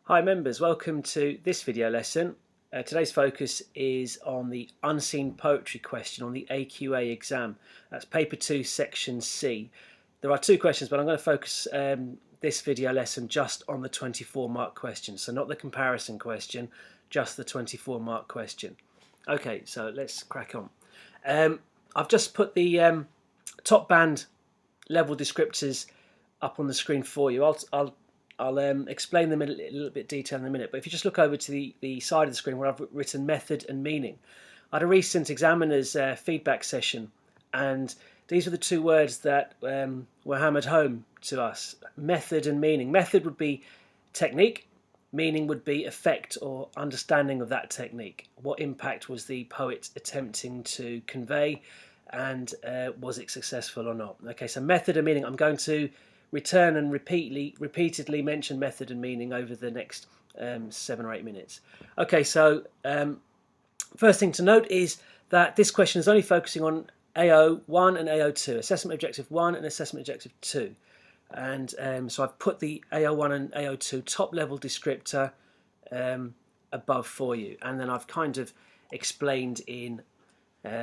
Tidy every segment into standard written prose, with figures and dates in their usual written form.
Hi members, welcome to this video lesson. Today's focus is on the unseen poetry question on the AQA exam. That's paper 2 section C. There are two questions, but I'm going to focus this video lesson just on the 24-mark question. So not the comparison question, just the 24-mark question. Okay, so let's crack on. I've just put the top band level descriptors up on the screen for you. I'll explain them in a little bit detail in a minute, but if you just look over to the side of the screen where I've written method and meaning. I had a recent examiner's feedback session, and these are the two words that were hammered home to us: method and meaning. Method would be technique, meaning would be effect or understanding of that technique. What impact was the poet attempting to convey, and was it successful or not? Okay, so method and meaning. I'm going to return and repeatedly mention method and meaning over the next 7 or 8 minutes. Okay, so first thing to note is that this question is only focusing on AO1 and AO2, assessment objective 1 and assessment objective 2. And so I've put the AO1 and AO2 top level descriptor above for you, and then I've kind of explained in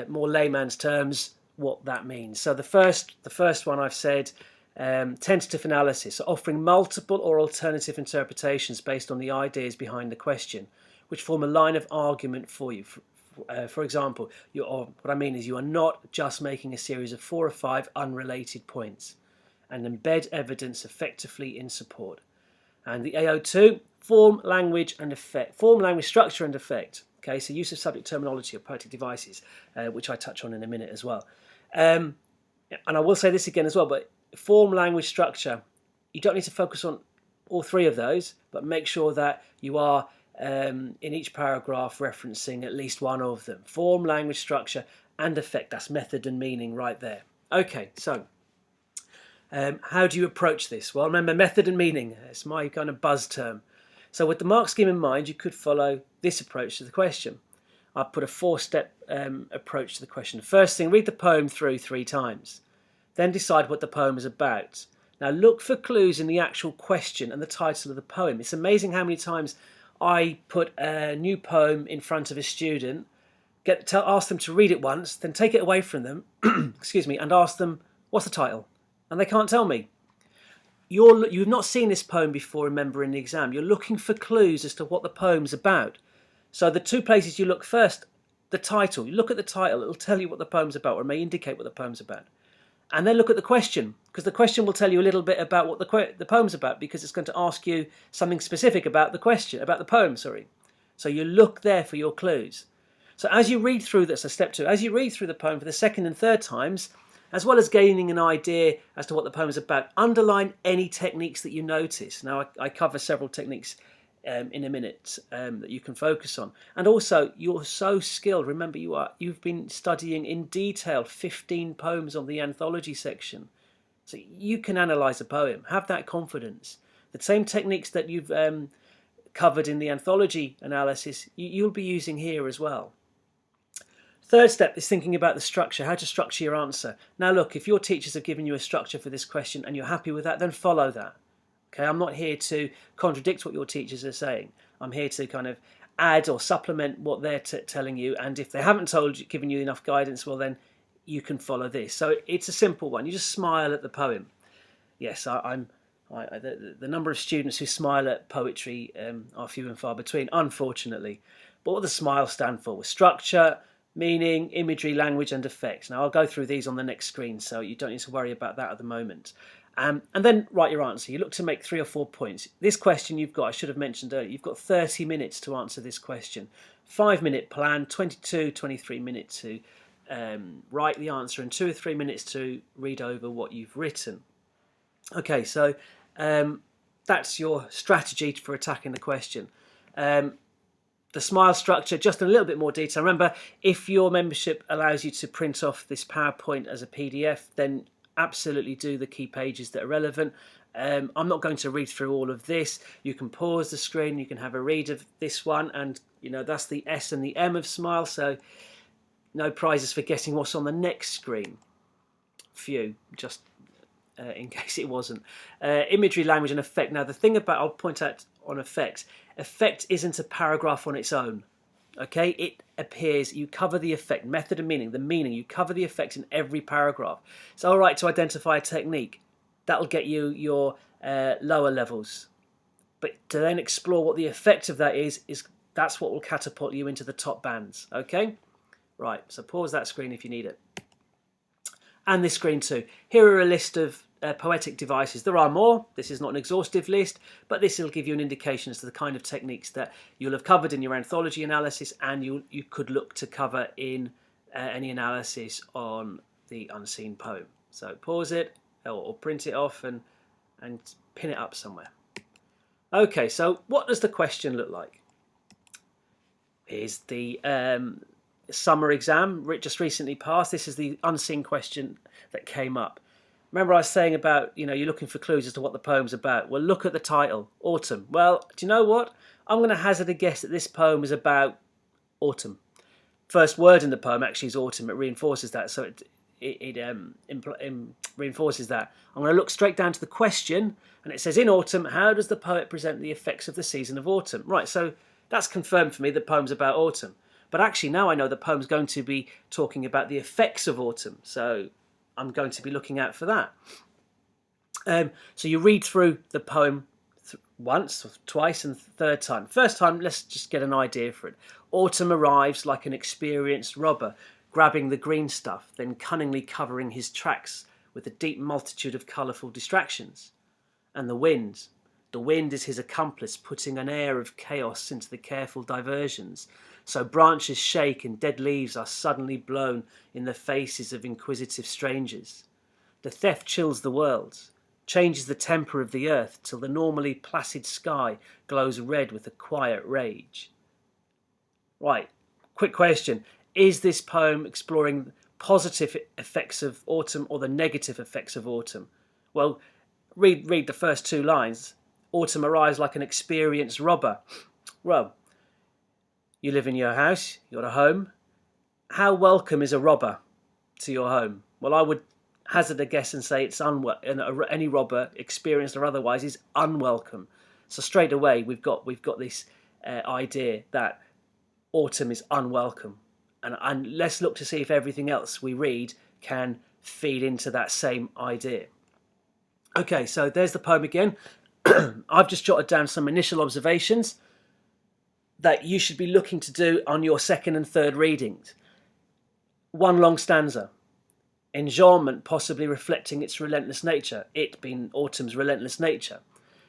more layman's terms what that means. So the first one I've said, tentative analysis, so offering multiple or alternative interpretations based on the ideas behind the question, which form a line of argument for you. For example, what I mean is you are not just making a series of 4 or 5 unrelated points, and embed evidence effectively in support. And the AO2, form, language, and effect. Form, language, structure, and effect. Okay, so use of subject terminology or poetic devices, which I touch on in a minute as well. And I will say this again as well, but form, language, structure, you don't need to focus on all 3 of those, but make sure that you are in each paragraph referencing at least one of them. Form, language, structure, and effect. That's method and meaning right there. Okay, so how do you approach this? Well, remember, method and meaning, it's my kind of buzz term. So with the mark scheme in mind, you could follow this approach to the question. I've put a 4-step approach to the question. The first thing, read the poem through 3 times. Then decide what the poem is about. Now look for clues in the actual question and the title of the poem. It's amazing how many times I put a new poem in front of a student, ask them to read it once, then take it away from them, excuse me, and ask them, what's the title? And they can't tell me. You've not seen this poem before, remember, in the exam. You're looking for clues as to what the poem's about. So the 2 places you look first, the title. You look at the title, it'll tell you what the poem's about, or it may indicate what the poem's about. And then look at the question, because the question will tell you a little bit about what the poem's about, because it's going to ask you something specific about the question, about the poem, sorry. So you look there for your clues. So as you read through this, so step 2, as you read through the poem for the 2nd and 3rd times, as well as gaining an idea as to what the poem is about, underline any techniques that you notice. Now, I cover several techniques in a minute that you can focus on. And also, you're so skilled. Remember, you've been studying in detail 15 poems on the anthology section. So you can analyse a poem. Have that confidence. The same techniques that you've covered in the anthology analysis, you'll be using here as well. 3rd step is thinking about the structure, how to structure your answer. Now look, if your teachers have given you a structure for this question and you're happy with that, then follow that. Okay, I'm not here to contradict what your teachers are saying. I'm here to kind of add or supplement what they're telling you, and if they haven't given you enough guidance, well then you can follow this. So it's a simple one. You just smile at the poem. Yes, the number of students who smile at poetry are few and far between, unfortunately. But what does SMILE stand for? Structure, meaning, imagery, language, and effect. Now I'll go through these on the next screen, so you don't need to worry about that at the moment. And then write your answer. You look to make 3 or 4 points. This question you've got, I should have mentioned earlier, you've got 30 minutes to answer this question. 5-minute plan, 22, 23 minutes to write the answer, and 2 or 3 minutes to read over what you've written. Okay, so that's your strategy for attacking the question. The SMILE structure, just in a little bit more detail. Remember, if your membership allows you to print off this PowerPoint as a PDF, then absolutely do the key pages that are relevant. I'm not going to read through all of this. You can pause the screen, you can have a read of this one, and that's the S and the M of SMILE, so no prizes for guessing what's on the next screen. Few, just in case it wasn't. Imagery, language, and effect. Now the thing about, I'll point out on effects. Effect isn't a paragraph on its own. Okay, it appears, you cover the effect, method and meaning, the meaning, you cover the effects in every paragraph. It's all right to identify a technique. That'll get you your lower levels. But to then explore what the effect of that is that's what will catapult you into the top bands. Okay? Right, so pause that screen if you need it. And this screen too. Here are a list of poetic devices. There are more. This is not an exhaustive list, but this will give you an indication as to the kind of techniques that you'll have covered in your anthology analysis, and you could look to cover in any analysis on the unseen poem. So pause it or print it off and pin it up somewhere. Okay, so what does the question look like? Here's the summer exam just recently passed. This is the unseen question that came up. Remember I was saying about, you're looking for clues as to what the poem's about. Well, look at the title, Autumn. Well, do you know what? I'm going to hazard a guess that this poem is about autumn. First word in the poem actually is autumn. It reinforces that, so it reinforces that. I'm going to look straight down to the question, and it says, in autumn, how does the poet present the effects of the season of autumn? Right, so that's confirmed for me the poem's about autumn. But actually now I know the poem's going to be talking about the effects of autumn, so I'm going to be looking out for that. So you read through the poem once, or twice, and third time. First time, let's just get an idea for it. Autumn arrives like an experienced robber, grabbing the green stuff, then cunningly covering his tracks with a deep multitude of colourful distractions. And the wind is his accomplice, putting an air of chaos into the careful diversions. So branches shake and dead leaves are suddenly blown in the faces of inquisitive strangers. The theft chills the world, changes the temper of the earth till the normally placid sky glows red with a quiet rage. Right, quick question. Is this poem exploring positive effects of autumn or the negative effects of autumn? Well, read the first two lines. Autumn arrives like an experienced robber. Well, you live in your house, you've got a home. How welcome is a robber to your home? Well, I would hazard a guess and say it's any robber, experienced or otherwise, is unwelcome. So straight away we've got this idea that autumn is unwelcome, and let's look to see if everything else we read can feed into that same idea. Okay, so there's the poem again. I've just jotted down some initial observations that you should be looking to do on your second and third readings. One long stanza. Enjambment possibly reflecting its relentless nature, it being autumn's relentless nature.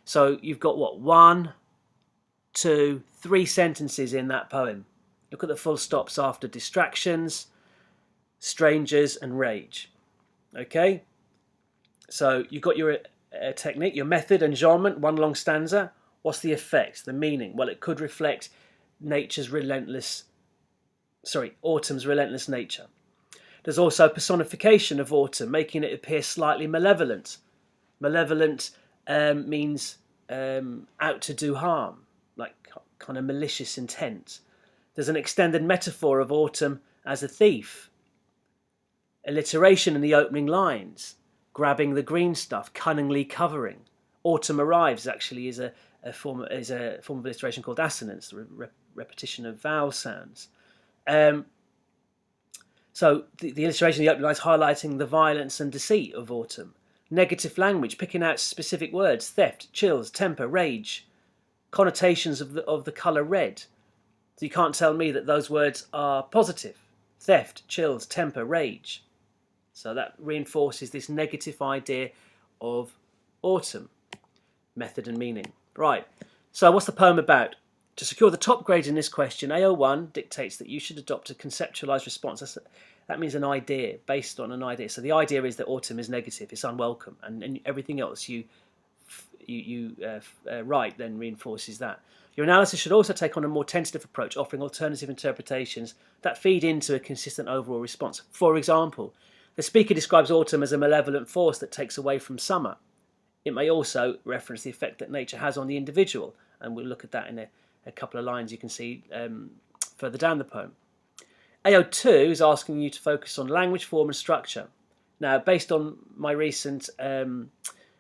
So you've got what, 1, 2, 3 sentences in that poem. Look at the full stops after distractions, strangers and rage. Okay? So you've got your technique, your method, enjambment, one long stanza. What's the effect, the meaning? Well, it could reflect autumn's relentless nature. There's also personification of autumn, making it appear slightly malevolent. Malevolent means out to do harm, like kind of malicious intent. There's an extended metaphor of autumn as a thief. Alliteration in the opening lines, grabbing the green stuff, cunningly covering. Autumn arrives actually is a form of alliteration called assonance, the repetition of vowel sounds. So the illustration in the opening lines highlighting the violence and deceit of autumn. Negative language, picking out specific words, theft, chills, temper, rage, connotations of the colour red. So you can't tell me that those words are positive. Theft, chills, temper, rage. So that reinforces this negative idea of autumn. Method and meaning. Right, so what's the poem about? To secure the top grade in this question, AO1 dictates that you should adopt a conceptualised response. That means an idea, based on an idea. So the idea is that autumn is negative, it's unwelcome, and everything else you write then reinforces that. Your analysis should also take on a more tentative approach, offering alternative interpretations that feed into a consistent overall response. For example, the speaker describes autumn as a malevolent force that takes away from summer. It may also reference the effect that nature has on the individual, and we'll look at that in a couple of lines you can see further down the poem. AO2 is asking you to focus on language, form and structure. Now, based on my recent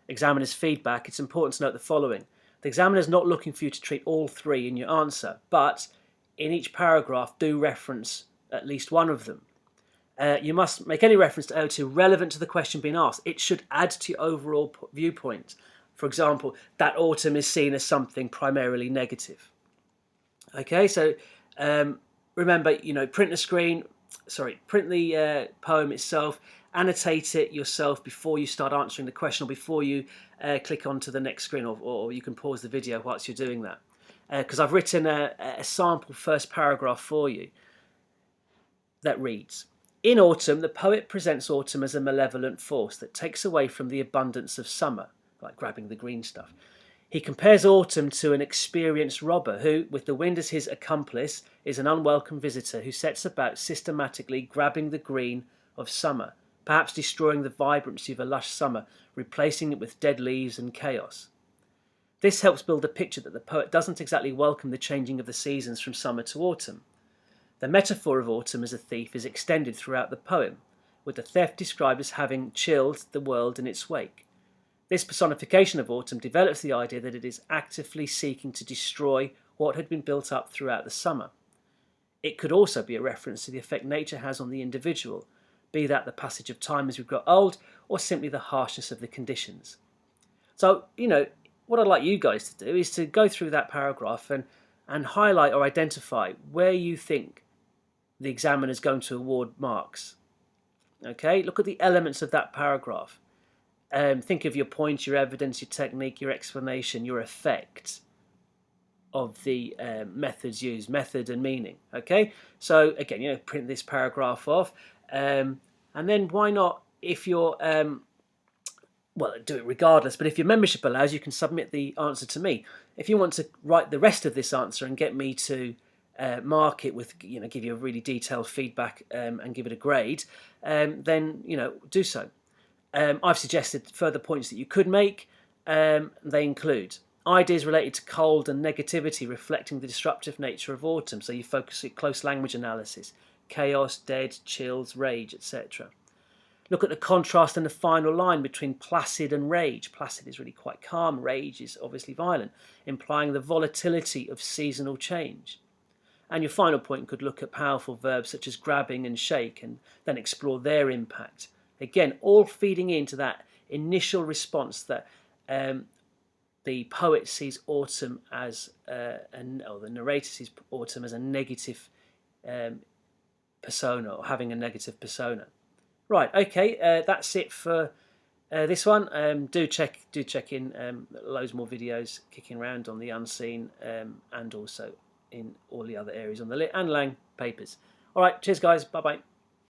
examiner's feedback, it's important to note the following. The examiner is not looking for you to treat all three in your answer, but in each paragraph do reference at least one of them. You must make any reference to AO2 relevant to the question being asked. It should add to your overall viewpoint. For example, that autumn is seen as something primarily negative. Okay, so remember, print the poem itself, annotate it yourself before you start answering the question, or before you click onto the next screen, or you can pause the video whilst you're doing that. Because I've written a sample first paragraph for you that reads, "In autumn, the poet presents autumn as a malevolent force that takes away from the abundance of summer," like grabbing the green stuff. He compares autumn to an experienced robber who, with the wind as his accomplice, is an unwelcome visitor who sets about systematically grabbing the green of summer, perhaps destroying the vibrancy of a lush summer, replacing it with dead leaves and chaos. This helps build a picture that the poet doesn't exactly welcome the changing of the seasons from summer to autumn. The metaphor of autumn as a thief is extended throughout the poem, with the theft described as having chilled the world in its wake. This personification of autumn develops the idea that it is actively seeking to destroy what had been built up throughout the summer. It could also be a reference to the effect nature has on the individual, be that the passage of time as we grow old, or simply the harshness of the conditions. So, what I'd like you guys to do is to go through that paragraph and highlight or identify where you think the examiner is going to award marks. Okay, look at the elements of that paragraph. Think of your point, your evidence, your technique, your explanation, your effect of the methods used, method and meaning. Okay, so again, print this paragraph off, and then why not, if you're well, do it regardless, but if your membership allows, you can submit the answer to me. If you want to write the rest of this answer and get me to mark it with, give you a really detailed feedback and give it a grade, then, do so. I've suggested further points that you could make. They include ideas related to cold and negativity reflecting the disruptive nature of autumn. So you focus on close language analysis, chaos, dead, chills, rage, etc. Look at the contrast in the final line between placid and rage. Placid is really quite calm, rage is obviously violent, implying the volatility of seasonal change. And your final point could look at powerful verbs such as grabbing and shake, and then explore their impact. Again, all feeding into that initial response that the poet sees autumn as, or the narrator sees autumn as a negative persona, or having a negative persona. Right, okay, that's it for this one. Do check in loads more videos kicking around on the unseen, and also in all the other areas on the Lit and Lang papers. All right, cheers guys, bye bye.